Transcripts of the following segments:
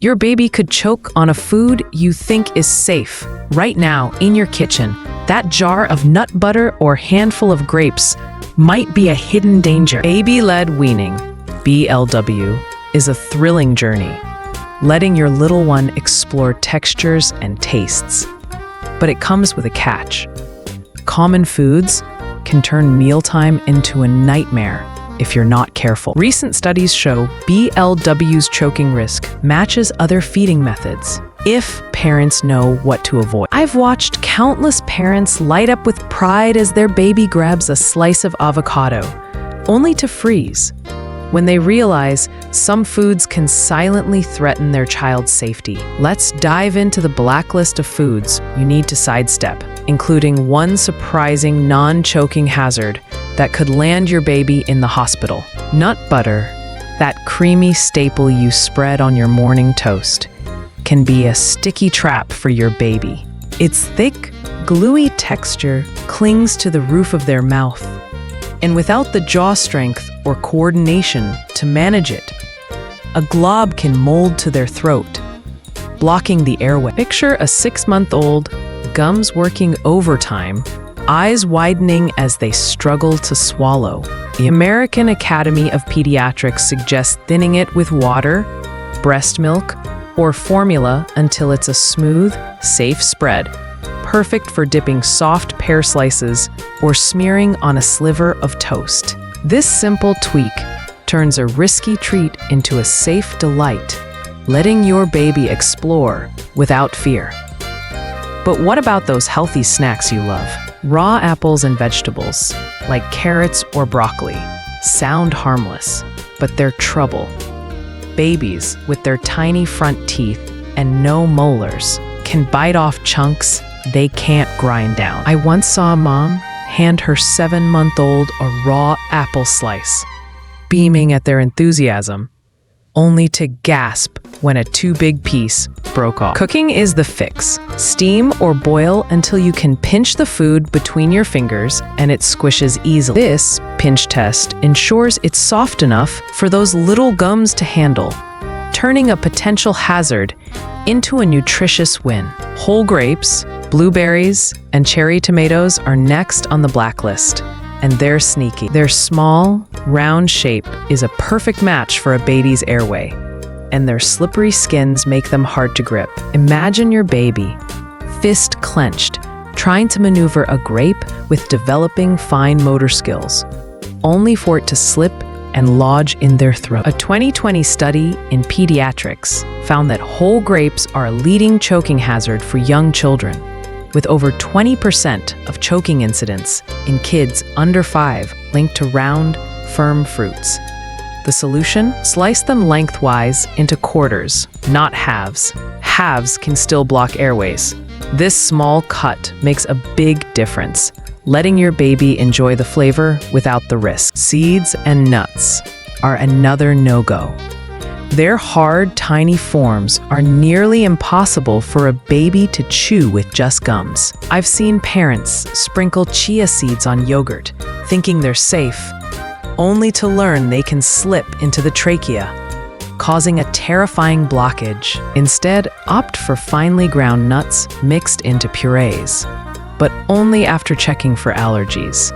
Your baby could choke on a food you think is safe. Right now, in your kitchen, that jar of nut butter or handful of grapes might be a hidden danger. Baby-led weaning, BLW, is a thrilling journey, letting your little one explore textures and tastes. But it comes with a catch. Common foods can turn mealtime into a nightmare if you're not careful. Recent studies show BLW's choking risk matches other feeding methods if parents know what to avoid. I've watched countless parents light up with pride as their baby grabs a slice of avocado, only to freeze when they realize some foods can silently threaten their child's safety. Let's dive into the blacklist of foods you need to sidestep, including one surprising non-choking hazard that could land your baby in the hospital. Nut butter, that creamy staple you spread on your morning toast, can be a sticky trap for your baby. Its thick, gluey texture clings to the roof of their mouth, and without the jaw strength or coordination to manage it, a glob can mold to their throat, blocking the airway. Picture a 6-month-old, gums working overtime, eyes widening as they struggle to swallow. The American Academy of Pediatrics suggests thinning it with water, breast milk, or formula until it's a smooth, safe spread, perfect for dipping soft pear slices or smearing on a sliver of toast. This simple tweak turns a risky treat into a safe delight, letting your baby explore without fear. But what about those healthy snacks you love? Raw apples and vegetables, like carrots or broccoli, sound harmless, but they're trouble. Babies, with their tiny front teeth and no molars, can bite off chunks they can't grind down. I once saw a mom hand her 7-month-old a raw apple slice, beaming at their enthusiasm, only to gasp when a too big piece broke off. Cooking is the fix. Steam or boil until you can pinch the food between your fingers and it squishes easily. This pinch test ensures it's soft enough for those little gums to handle, turning a potential hazard into a nutritious win. Whole grapes, blueberries, and cherry tomatoes are next on the blacklist, and they're sneaky. Their small, round shape is a perfect match for a baby's airway, and their slippery skins make them hard to grip. Imagine your baby, fist clenched, trying to maneuver a grape with developing fine motor skills, only for it to slip and lodge in their throat. A 2020 study in pediatrics found that whole grapes are a leading choking hazard for young children, with over 20% of choking incidents in kids under 5 linked to round, firm fruits. The solution? Slice them lengthwise into quarters, not halves. Halves can still block airways. This small cut makes a big difference, letting your baby enjoy the flavor without the risk. Seeds and nuts are another no-go. Their hard, tiny forms are nearly impossible for a baby to chew with just gums. I've seen parents sprinkle chia seeds on yogurt, thinking they're safe, only to learn they can slip into the trachea, causing a terrifying blockage. Instead, opt for finely ground nuts mixed into purees, but only after checking for allergies.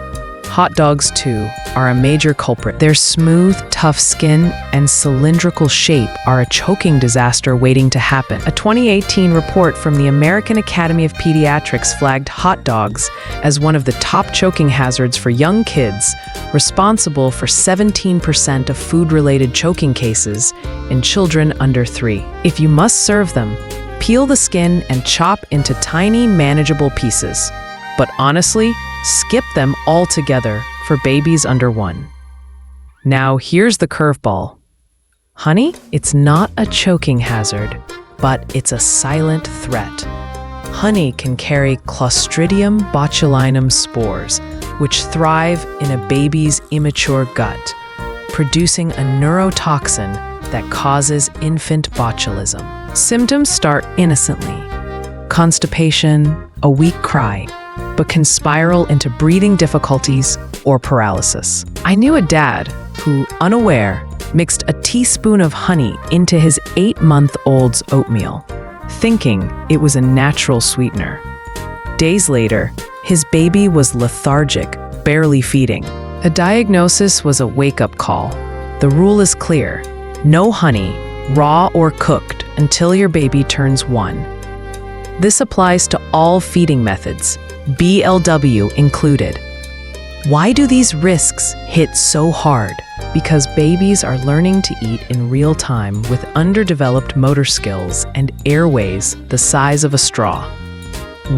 Hot dogs, too, are a major culprit. Their smooth, tough skin and cylindrical shape are a choking disaster waiting to happen. A 2018 report from the American Academy of Pediatrics flagged hot dogs as one of the top choking hazards for young kids, responsible for 17% of food-related choking cases in children under 3. If you must serve them, peel the skin and chop into tiny, manageable pieces. But honestly, skip them altogether for babies under 1. Now, here's the curveball. Honey, it's not a choking hazard, but it's a silent threat. Honey can carry Clostridium botulinum spores, which thrive in a baby's immature gut, producing a neurotoxin that causes infant botulism. Symptoms start innocently: constipation, a weak cry, but can spiral into breathing difficulties or paralysis. I knew a dad who, unaware, mixed a teaspoon of honey into his 8-month-old's oatmeal, thinking it was a natural sweetener. Days later, his baby was lethargic, barely feeding. A diagnosis was a wake-up call. The rule is clear: no honey, raw or cooked, until your baby turns 1. This applies to all feeding methods, BLW included. Why do these risks hit so hard? Because babies are learning to eat in real time with underdeveloped motor skills and airways the size of a straw.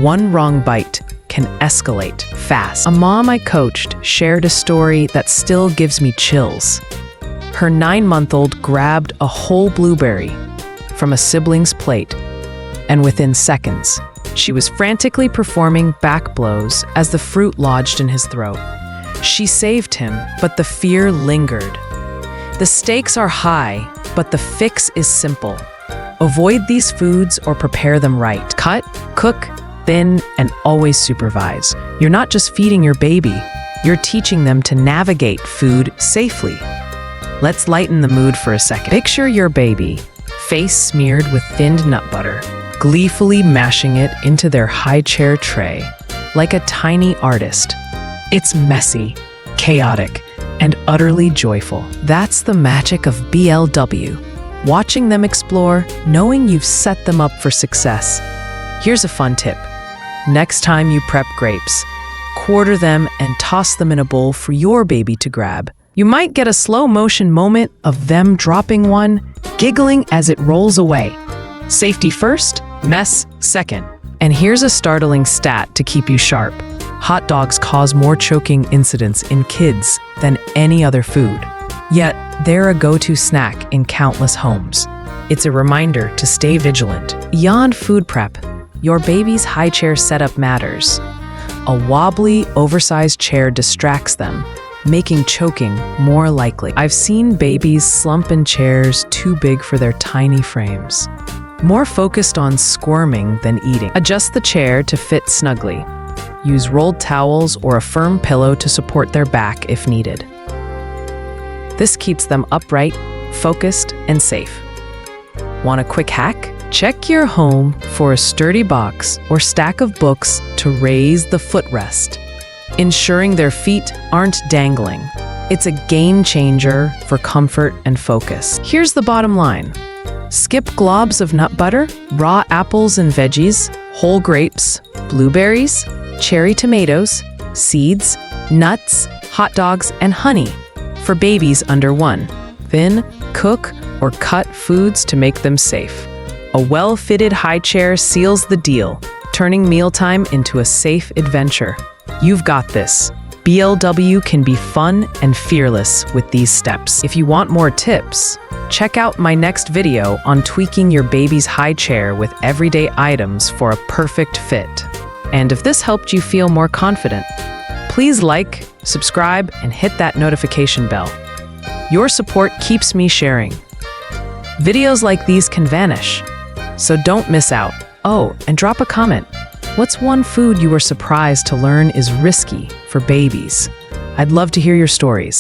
One wrong bite can escalate fast. A mom I coached shared a story that still gives me chills. Her 9-month-old grabbed a whole blueberry from a sibling's plate, and within seconds, she was frantically performing back blows as the fruit lodged in his throat. She saved him, but the fear lingered. The stakes are high, but the fix is simple. Avoid these foods or prepare them right. Cut, cook, thin, and always supervise. You're not just feeding your baby, you're teaching them to navigate food safely. Let's lighten the mood for a second. Picture your baby, face smeared with thinned nut butter, gleefully mashing it into their high chair tray, like a tiny artist. It's messy, chaotic, and utterly joyful. That's the magic of BLW. Watching them explore, knowing you've set them up for success. Here's a fun tip. Next time you prep grapes, quarter them and toss them in a bowl for your baby to grab. You might get a slow motion moment of them dropping one, giggling as it rolls away. Safety first, mess second. And here's a startling stat to keep you sharp. Hot dogs cause more choking incidents in kids than any other food. Yet, they're a go-to snack in countless homes. It's a reminder to stay vigilant. Beyond food prep, your baby's high chair setup matters. A wobbly, oversized chair distracts them, making choking more likely. I've seen babies slump in chairs too big for their tiny frames, more focused on squirming than eating. Adjust the chair to fit snugly. Use rolled towels or a firm pillow to support their back if needed. This keeps them upright, focused, and safe. Want a quick hack? Check your home for a sturdy box or stack of books to raise the footrest, ensuring their feet aren't dangling. It's a game changer for comfort and focus. Here's the bottom line. Skip globs of nut butter, raw apples and veggies, whole grapes, blueberries, cherry tomatoes, seeds, nuts, hot dogs, and honey for babies under 1. Then, cook or cut foods to make them safe. A well-fitted high chair seals the deal, turning mealtime into a safe adventure. You've got this. BLW can be fun and fearless with these steps. If you want more tips, check out my next video on tweaking your baby's high chair with everyday items for a perfect fit. And if this helped you feel more confident, please like, subscribe, and hit that notification bell. Your support keeps me sharing. Videos like these can vanish, so don't miss out. Oh, and drop a comment. What's one food you were surprised to learn is risky for babies? I'd love to hear your stories.